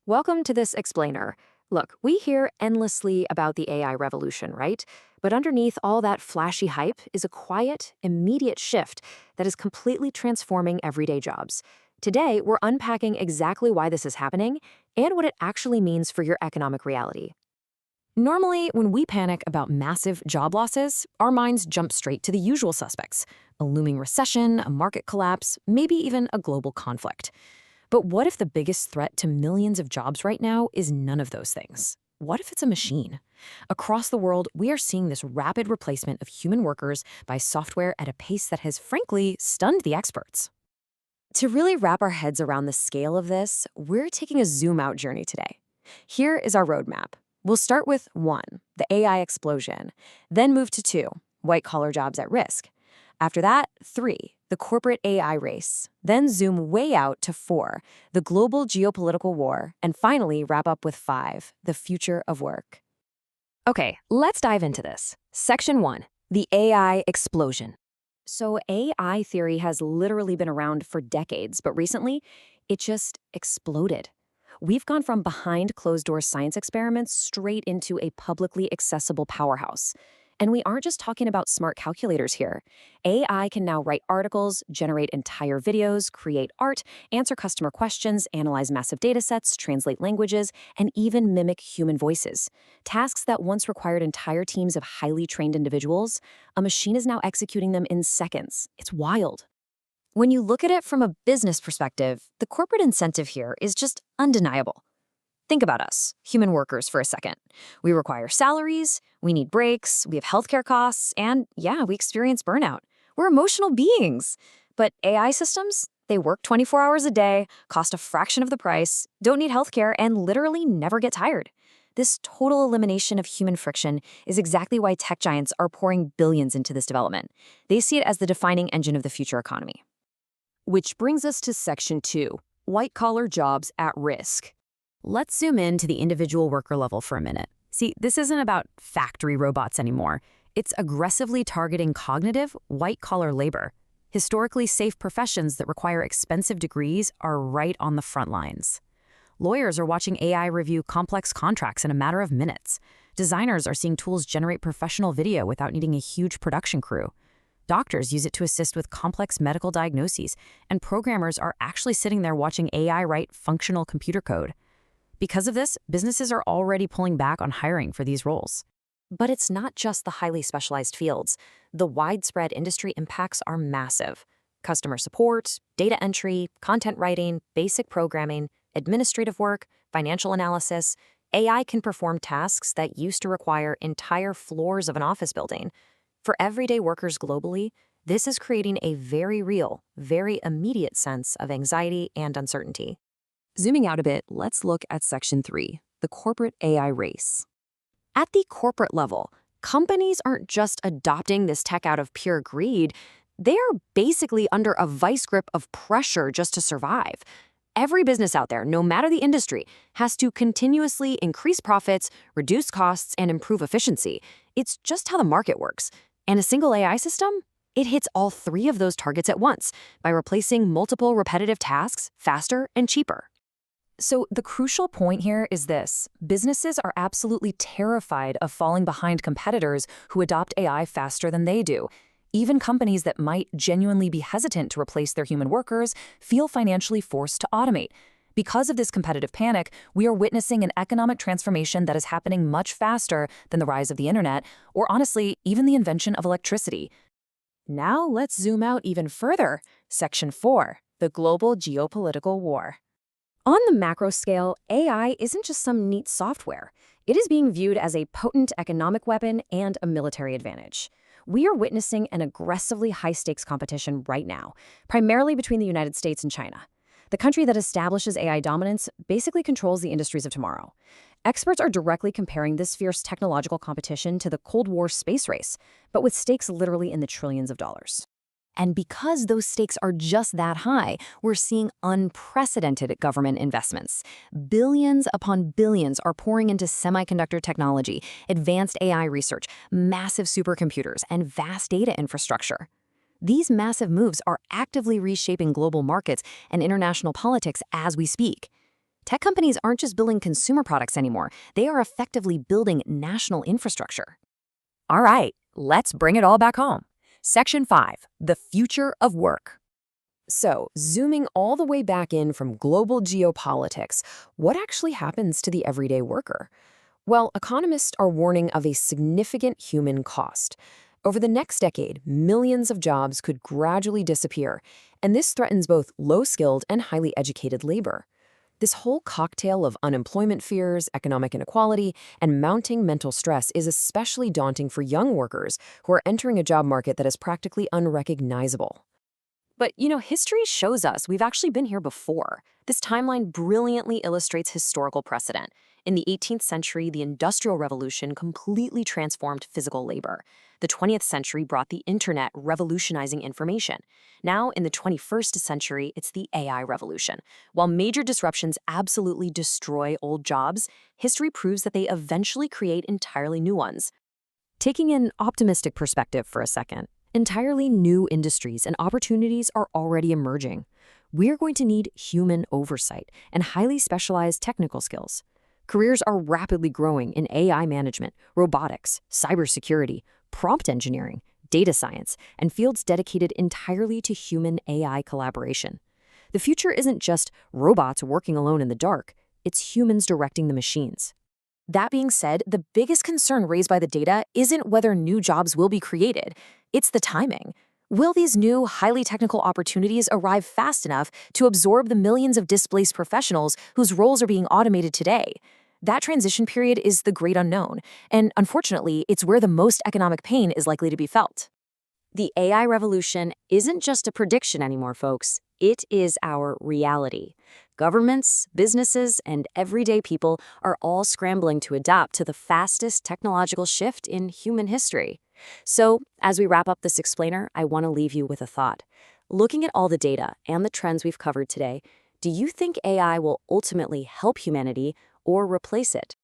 Welcome to this explainer. Look, we hear endlessly about the AI revolution, right? But underneath all that flashy hype is a quiet, immediate shift that is completely transforming everyday jobs. Today, we're unpacking exactly why this is happening and what it actually means for your economic reality. Normally, when we panic about massive job losses, our minds jump straight to the usual suspects: a looming recession, a market collapse, maybe even a global conflict. But what if the biggest threat to millions of jobs right now is none of those things? What if it's a machine? Across the world, we are seeing this rapid replacement of human workers by software at a pace that has frankly stunned the experts. To really wrap our heads around the scale of this, we're taking a zoom out journey today. Here is our roadmap. We'll start with 1, the AI explosion, then move to 2, white collar jobs at risk. After that, 3, the corporate AI race, then zoom way out to 4, the global geopolitical war, and finally wrap up with 5, the future of work. Okay, let's dive into this. Section 1, the AI explosion. So AI theory has literally been around for decades, but recently, it just exploded. We've gone from behind closed-door science experiments straight into a publicly accessible powerhouse. And we aren't just talking about smart calculators here. AI can now write articles, generate entire videos, create art, answer customer questions, analyze massive datasets, translate languages, and even mimic human voices. Tasks that once required entire teams of highly trained individuals, a machine is now executing them in seconds. It's wild. When you look at it from a business perspective, the corporate incentive here is just undeniable. Think about us, human workers, for a second. We require salaries, we need breaks, we have healthcare costs, and yeah, we experience burnout. We're emotional beings. But AI systems, they work 24 hours a day, cost a fraction of the price, don't need healthcare, and literally never get tired. This total elimination of human friction is exactly why tech giants are pouring billions into this development. They see it as the defining engine of the future economy. Which brings us to Section 2, white-collar jobs at risk. Let's zoom in to the individual worker level for a minute. See, this isn't about factory robots anymore. It's aggressively targeting cognitive, white-collar labor. Historically safe professions that require expensive degrees are right on the front lines. Lawyers are watching AI review complex contracts in a matter of minutes. Designers are seeing tools generate professional video without needing a huge production crew. Doctors use it to assist with complex medical diagnoses, and programmers are actually sitting there watching AI write functional computer code. Because of this, businesses are already pulling back on hiring for these roles. But it's not just the highly specialized fields. The widespread industry impacts are massive. Customer support, data entry, content writing, basic programming, administrative work, financial analysis. AI can perform tasks that used to require entire floors of an office building. For everyday workers globally, this is creating a very real, very immediate sense of anxiety and uncertainty. Zooming out a bit, let's look at Section 3, the corporate AI race. At the corporate level, companies aren't just adopting this tech out of pure greed. They are basically under a vice grip of pressure just to survive. Every business out there, no matter the industry, has to continuously increase profits, reduce costs, and improve efficiency. It's just how the market works. And a single AI system? It hits all 3 of those targets at once by replacing multiple repetitive tasks faster and cheaper. So the crucial point here is this: businesses are absolutely terrified of falling behind competitors who adopt AI faster than they do. Even companies that might genuinely be hesitant to replace their human workers feel financially forced to automate. Because of this competitive panic, we are witnessing an economic transformation that is happening much faster than the rise of the internet, or honestly, even the invention of electricity. Now let's zoom out even further. Section 4, the global geopolitical war. On the macro scale, AI isn't just some neat software. It is being viewed as a potent economic weapon and a military advantage. We are witnessing an aggressively high-stakes competition right now, primarily between the United States and China. The country that establishes AI dominance basically controls the industries of tomorrow. Experts are directly comparing this fierce technological competition to the Cold War space race, but with stakes literally in the trillions of dollars. And because those stakes are just that high, we're seeing unprecedented government investments. Billions upon billions are pouring into semiconductor technology, advanced AI research, massive supercomputers, and vast data infrastructure. These massive moves are actively reshaping global markets and international politics as we speak. Tech companies aren't just building consumer products anymore, they are effectively building national infrastructure. All right, let's bring it all back home. Section 5, the future of work. So, zooming all the way back in from global geopolitics, what actually happens to the everyday worker? Well, economists are warning of a significant human cost. Over the next decade, millions of jobs could gradually disappear, and this threatens both low-skilled and highly educated labor. This whole cocktail of unemployment fears, economic inequality, and mounting mental stress is especially daunting for young workers who are entering a job market that is practically unrecognizable. But, history shows us we've actually been here before. This timeline brilliantly illustrates historical precedent. In the 18th century, the Industrial Revolution completely transformed physical labor. The 20th century brought the internet, revolutionizing information. Now, in the 21st century, it's the AI revolution. While major disruptions absolutely destroy old jobs, history proves that they eventually create entirely new ones. Taking an optimistic perspective for a second, entirely new industries and opportunities are already emerging. We are going to need human oversight and highly specialized technical skills. Careers are rapidly growing in AI management, robotics, cybersecurity, prompt engineering, data science, and fields dedicated entirely to human-AI collaboration. The future isn't just robots working alone in the dark, it's humans directing the machines. That being said, the biggest concern raised by the data isn't whether new jobs will be created, it's the timing. Will these new, highly technical opportunities arrive fast enough to absorb the millions of displaced professionals whose roles are being automated today? That transition period is the great unknown, and unfortunately, it's where the most economic pain is likely to be felt. The AI revolution isn't just a prediction anymore, folks. It is our reality. Governments, businesses, and everyday people are all scrambling to adapt to the fastest technological shift in human history. So, as we wrap up this explainer, I want to leave you with a thought. Looking at all the data and the trends we've covered today, do you think AI will ultimately help humanity or replace it?